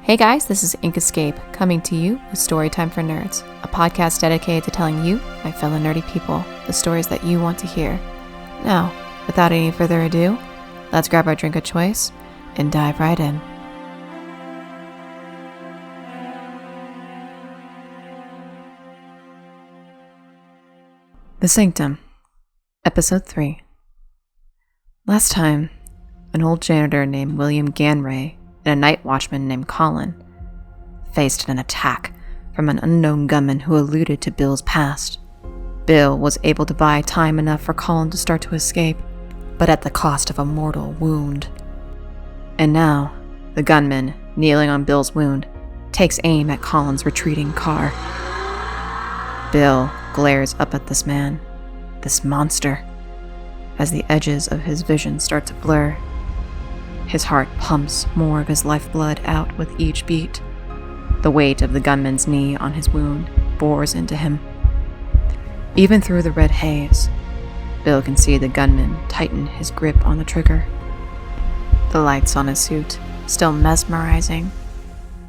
Hey guys, this is Ink Escape, coming to you with Storytime for Nerds, a podcast dedicated to telling you, my fellow nerdy people, the stories that you want to hear. Now, without any further ado, let's grab our drink of choice and dive right in. The Sanctum, Episode 3. Last time, an old janitor named William Ganray and a night watchman named Collin faced an attack from an unknown gunman who alluded to Bill's past. Bill was able to buy time enough for Collin to start to escape, but at the cost of a mortal wound. And now, the gunman, kneeling on Bill's wound, takes aim at Collin's retreating car. Bill glares up at this man, this monster, as the edges of his vision start to blur. His heart pumps more of his lifeblood out with each beat. The weight of the gunman's knee on his wound bores into him. Even through the red haze, Bill can see the gunman tighten his grip on the trigger. The lights on his suit still mesmerizing,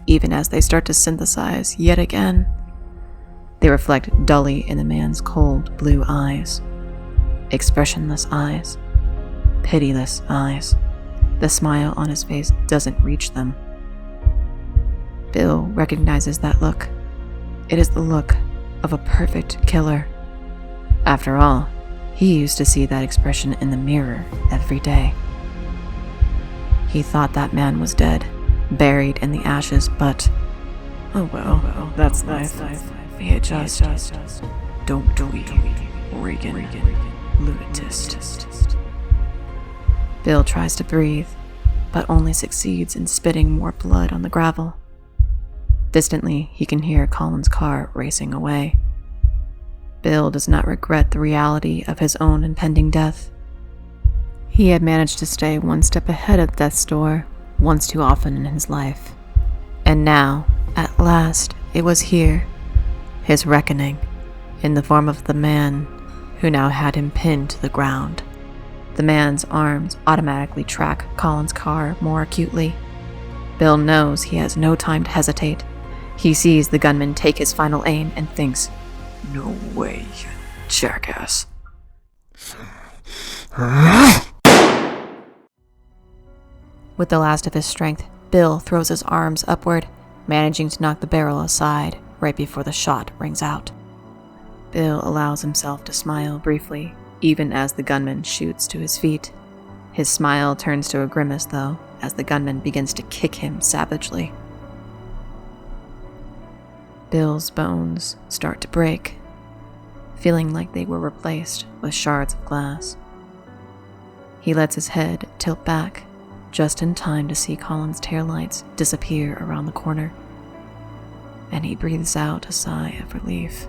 even as they start to synthesize yet again. They reflect dully in the man's cold blue eyes. Expressionless eyes. Pitiless eyes. The smile on his face doesn't reach them. Bill recognizes that look. It is the look of a perfect killer. After all, he used to see that expression in the mirror every day. He thought that man was dead, buried in the ashes, but oh well, that's life. Be just don't Regan, lunatist. Bill tries to breathe, but only succeeds in spitting more blood on the gravel. Distantly, he can hear Collin's car racing away. Bill does not regret the reality of his own impending death. He had managed to stay one step ahead of death's door once too often in his life. And now, at last, it was here, his reckoning, in the form of the man who now had him pinned to the ground. The man's arms automatically track Collin's car more acutely. Bill knows he has no time to hesitate. He sees the gunman take his final aim and thinks, "No way, you jackass." With the last of his strength, Bill throws his arms upward, managing to knock the barrel aside right before the shot rings out. Bill allows himself to smile briefly, even as the gunman shoots to his feet. His smile turns to a grimace, though, as the gunman begins to kick him savagely. Bill's bones start to break, feeling like they were replaced with shards of glass. He lets his head tilt back, just in time to see Collin's taillights disappear around the corner, and he breathes out a sigh of relief,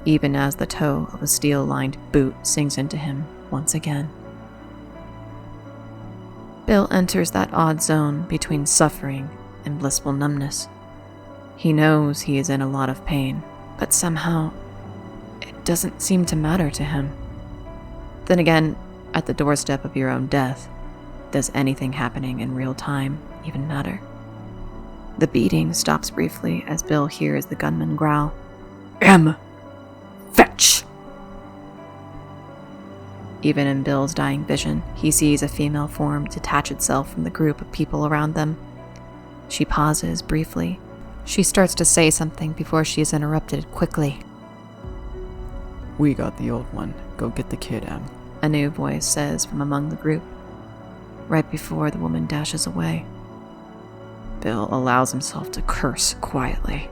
even as the toe of a steel-lined boot sinks into him once again. Bill enters that odd zone between suffering and blissful numbness. He knows he is in a lot of pain, but somehow it doesn't seem to matter to him. Then again, at the doorstep of your own death, does anything happening in real time even matter? The beating stops briefly as Bill hears the gunman growl, "M! Fetch!" Even in Bill's dying vision, he sees a female form detach itself from the group of people around them. She pauses briefly. She starts to say something before she is interrupted quickly. "We got the old one. Go get the kid, Em," a new voice says from among the group, right before the woman dashes away. Bill allows himself to curse quietly.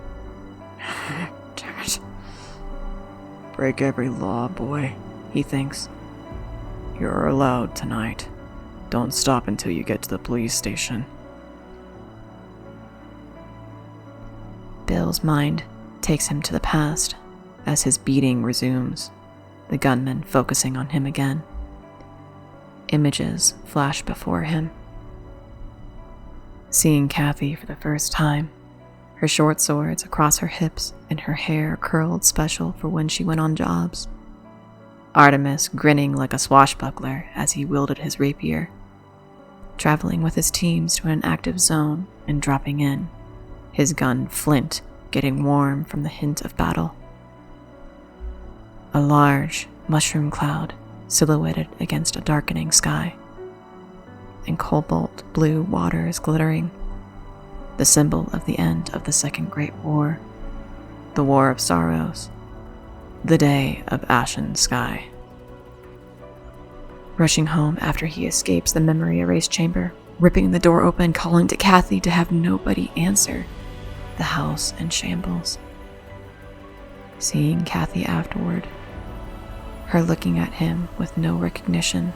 Damn it. Break every law, boy, he thinks. You're allowed tonight. Don't stop until you get to the police station. Bill's mind takes him to the past as his beating resumes, the gunman focusing on him again. Images flash before him. Seeing Kathy for the first time, her short swords across her hips and her hair curled special for when she went on jobs. Artemis grinning like a swashbuckler as he wielded his rapier. traveling with his teams to an active zone and dropping in, his gun Flint getting warm from the hint of battle. A large mushroom cloud silhouetted against a darkening sky, and cobalt blue waters glittering, the symbol of the end of the Second Great War, the War of Sorrows, the day of ashen sky. Rushing home after he escapes the memory erase chamber, ripping the door open, calling to Kathy to have nobody answer, the house in shambles. Seeing Kathy afterward, her looking at him with no recognition,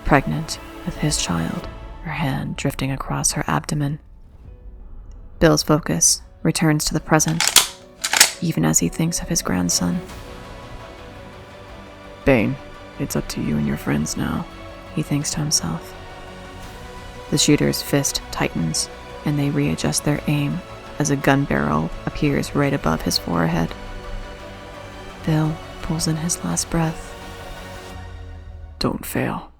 pregnant with his child, her hand drifting across her abdomen. Bill's focus returns to the present, even as he thinks of his grandson. Bane, it's up to you and your friends now, he thinks to himself. The shooter's fist tightens, and they readjust their aim as a gun barrel appears right above his forehead. Bill pulls in his last breath. Don't fail.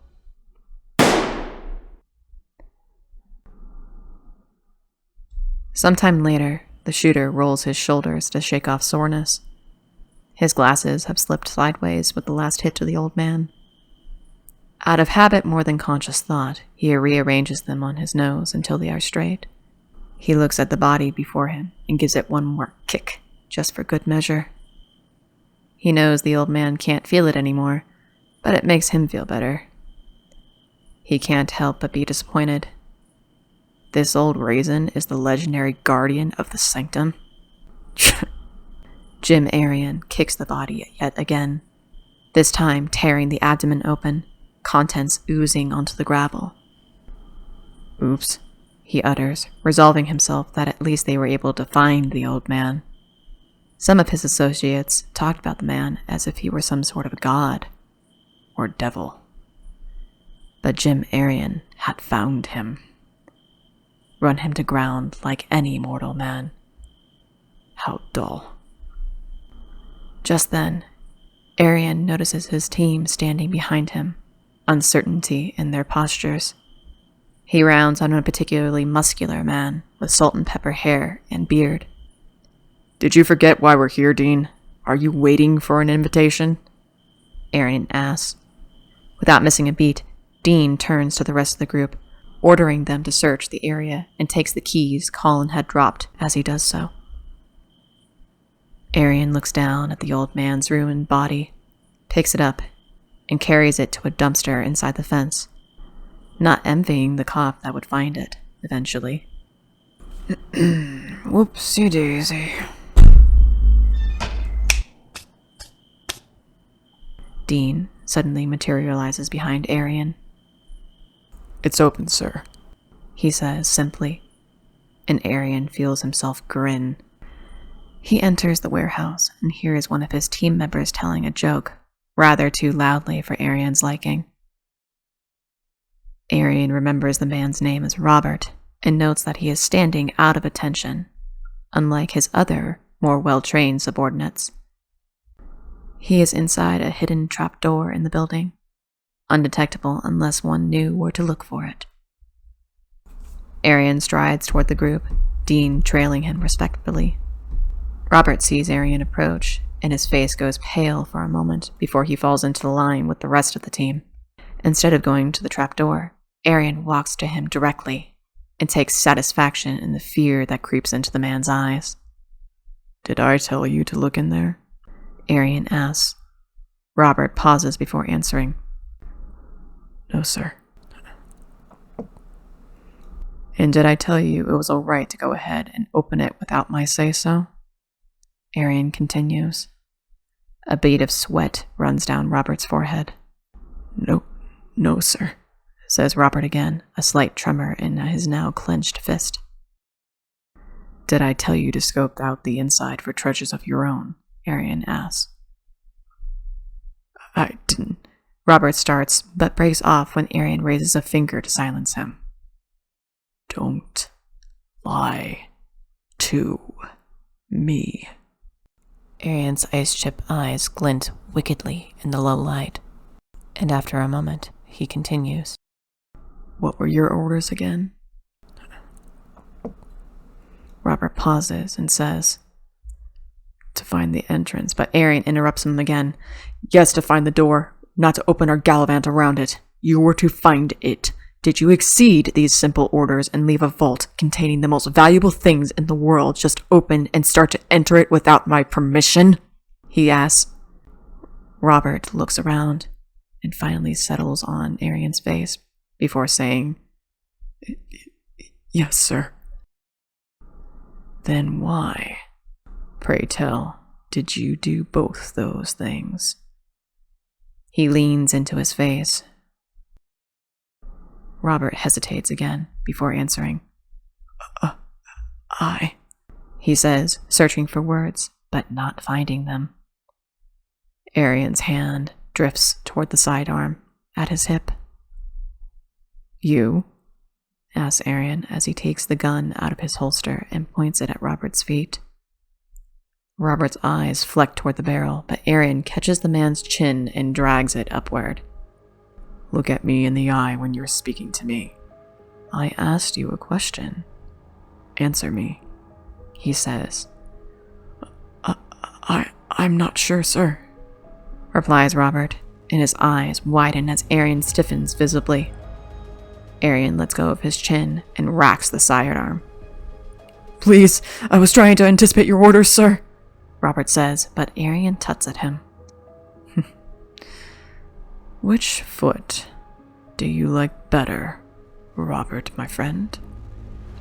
Sometime later, the shooter rolls his shoulders to shake off soreness. His glasses have slipped sideways with the last hit to the old man. Out of habit more than conscious thought, he rearranges them on his nose until they are straight. He looks at the body before him and gives it one more kick, just for good measure. He knows the old man can't feel it anymore, but it makes him feel better. He can't help but be disappointed. This old raisin is the legendary guardian of the Sanctum. Jim Arian kicks the body yet again, this time tearing the abdomen open, contents oozing onto the gravel. Oops, he utters, resolving himself that at least they were able to find the old man. Some of his associates talked about the man as if he were some sort of god or devil. But Jim Arian had found him. Run him to ground like any mortal man. How dull. Just then, Arian notices his team standing behind him, uncertainty in their postures. He rounds on a particularly muscular man with salt and pepper hair and beard. Did you forget why we're here, Dean? Are you waiting for an invitation? Arian asks. Without missing a beat, Dean turns to the rest of the group, ordering them to search the area and takes the keys Collin had dropped as he does so. Arian looks down at the old man's ruined body, picks it up, and carries it to a dumpster inside the fence, not envying the cop that would find it eventually. Whoopsie daisy. Dean suddenly materializes behind Arian. It's open, sir, he says simply, and Arian feels himself grin. He enters the warehouse and hears one of his team members telling a joke, rather too loudly for Arian's liking. Arian remembers the man's name as Robert and notes that he is standing out of attention, unlike his other, more well-trained subordinates. He is inside a hidden trapdoor in the building, undetectable unless one knew where to look for it. Arian strides toward the group, Dean trailing him respectfully. Robert sees Arian approach, and his face goes pale for a moment before he falls into the line with the rest of the team. Instead of going to the trapdoor, Arian walks to him directly and takes satisfaction in the fear that creeps into the man's eyes. Did I tell you to look in there? Arian asks. Robert pauses before answering. No, sir. And did I tell you it was all right to go ahead and open it without my say-so? Arian continues. A bead of sweat runs down Robert's forehead. No, sir, says Robert again, a slight tremor in his now clenched fist. Did I tell you to scope out the inside for treasures of your own? Arian asks. I didn't. Robert starts, but breaks off when Arian raises a finger to silence him. Don't lie to me. Arian's ice-chip eyes glint wickedly in the low light, and after a moment, he continues. What were your orders again? Robert pauses and says, "To find the entrance," but Arian interrupts him again. Yes, to find the door, not to open or gallivant around it. You were to find it. Did you exceed these simple orders and leave a vault containing the most valuable things in the world just open and start to enter it without my permission? He asks. Robert looks around and finally settles on Arian's face before saying, "Yes, sir." "Then why, pray tell, did you do both those things?" He leans into his face. Robert hesitates again before answering. He says, searching for words, but not finding them. Arian's hand drifts toward the sidearm at his hip. "You?" asks Arian as he takes the gun out of his holster and points it at Robert's feet. Robert's eyes fleck toward the barrel, but Arian catches the man's chin and drags it upward. "Look at me in the eye when you're speaking to me." "I asked you a question. Answer me," he says. I'm not sure, sir," replies Robert, and his eyes widen as Arian stiffens visibly. Arian lets go of his chin and racks the sidearm. "Please, I was trying to anticipate your orders, sir," Robert says, but Arian tuts at him. "Which foot do you like better, Robert, my friend?"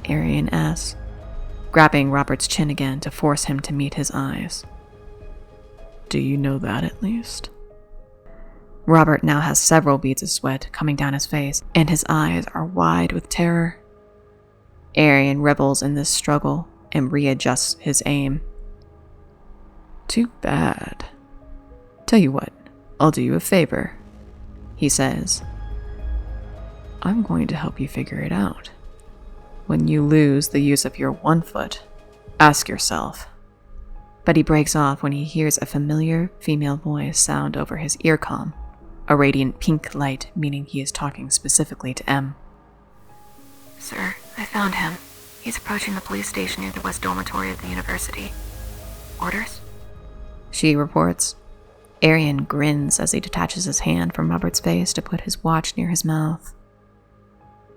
Arian asks, grabbing Robert's chin again to force him to meet his eyes. "Do you know that at least?" Robert now has several beads of sweat coming down his face, and his eyes are wide with terror. Arian rebels in this struggle and readjusts his aim. "Too bad. Tell you what, I'll do you a favor," he says. "I'm going to help you figure it out. When you lose the use of your one foot, ask yourself." But he breaks off when he hears a familiar female voice sound over his earcom, a radiant pink light meaning he is talking specifically to M. "Sir, I found him. He's approaching the police station near the west dormitory of the university. Orders?" she reports. Arian grins as he detaches his hand from Robert's face to put his watch near his mouth.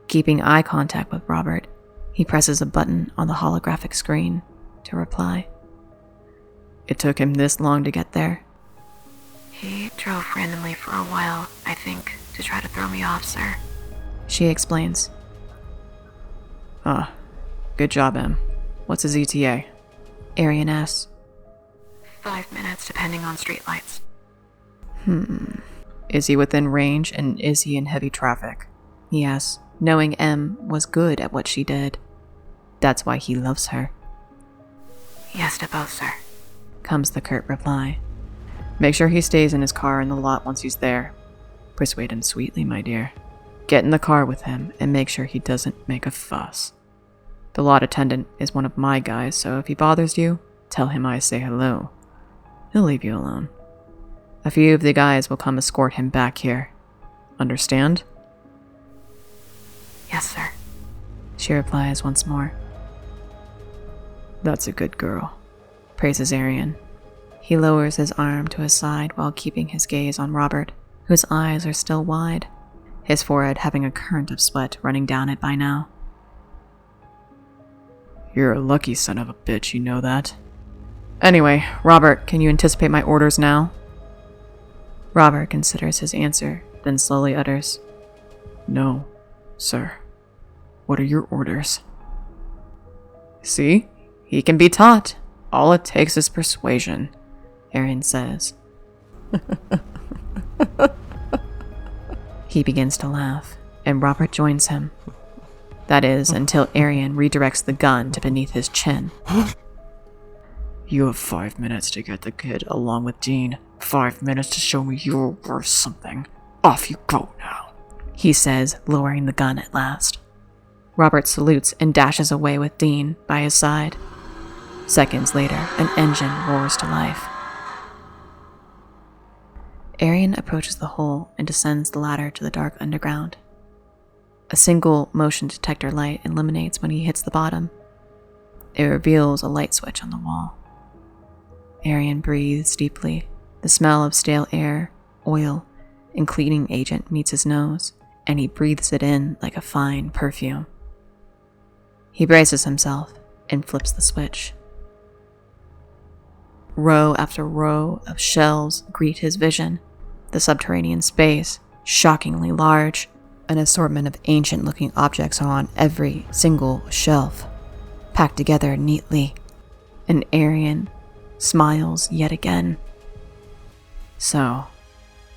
Keeping eye contact with Robert, he presses a button on the holographic screen to reply. "It took him this long to get there?" "He drove randomly for a while, I think, to try to throw me off, sir," she explains. Good job, Em. What's his ETA? Arian asks. 5 minutes, depending on streetlights. Is he within range, and is he in heavy traffic? He asks, knowing M was good at what she did. That's why he loves her. "Yes to both, sir," comes the curt reply. Make sure he stays in his car in the lot once he's there. Persuade him sweetly, my dear. Get in the car with him and make sure he doesn't make a fuss. The lot attendant is one of my guys, so if he bothers you, tell him I say hello. He'll leave you alone. A few of the guys will come escort him back here. Understand? "Yes, sir," she replies once more. That's a good girl, praises Arian. He lowers his arm to his side while keeping his gaze on Robert, whose eyes are still wide, his forehead having a current of sweat running down it by now. You're a lucky son of a bitch, you know that. Anyway, Robert, can you anticipate my orders now? Robert considers his answer, then slowly utters, No, sir. What are your orders? See? He can be taught. All it takes is persuasion, Arian says. He begins to laugh, and Robert joins him. That is, until Arian redirects the gun to beneath his chin. You have 5 minutes to get the kid along with Dean. 5 minutes to show me you're worth something. Off you go now, he says, lowering the gun at last. Robert salutes and dashes away with Dean by his side. Seconds later, an engine roars to life. Arian approaches the hole and descends the ladder to the dark underground. A single motion detector light illuminates when he hits the bottom. It reveals a light switch on the wall. Arian breathes deeply. The smell of stale air, oil, and cleaning agent meets his nose, and he breathes it in like a fine perfume. He braces himself and flips the switch. Row after row of shelves greet his vision. The subterranean space, shockingly large. An assortment of ancient-looking objects are on every single shelf, packed together neatly. And Arian smiles yet again. So,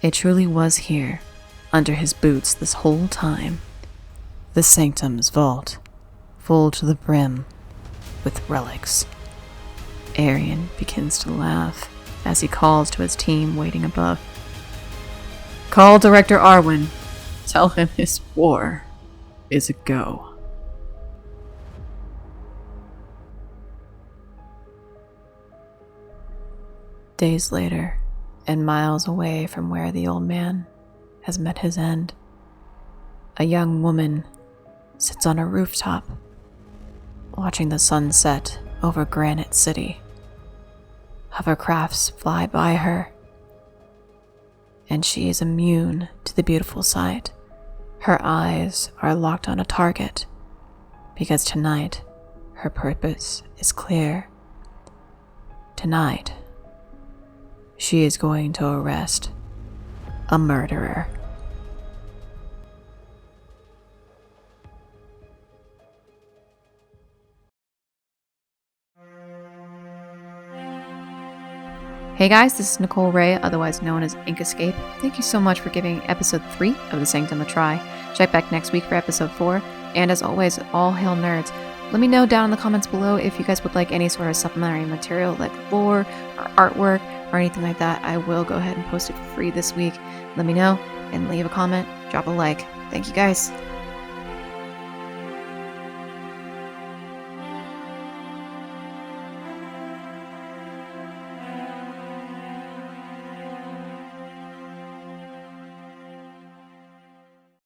it truly was here, under his boots this whole time. The Sanctum's vault, full to the brim with relics. Arian begins to laugh as he calls to his team waiting above. "Call Director Arwen. Tell him his war is a go." Days later, and miles away from where the old man has met his end, a young woman sits on a rooftop, watching the sun set over Granite City. Hovercrafts fly by her, and she is immune to the beautiful sight. Her eyes are locked on a target, because tonight her purpose is clear. Tonight, she is going to arrest a murderer. Hey guys, this is Nicole Ray, otherwise known as Ink Escape. Thank you so much for giving episode 3 of The Sanctum a try. Check back next week for episode 4, and as always, all hail nerds. Let me know down in the comments below if you guys would like any sort of supplementary material like lore or artwork or anything like that. I will go ahead and post it for free this week. Let me know and leave a comment, drop a like. Thank you guys.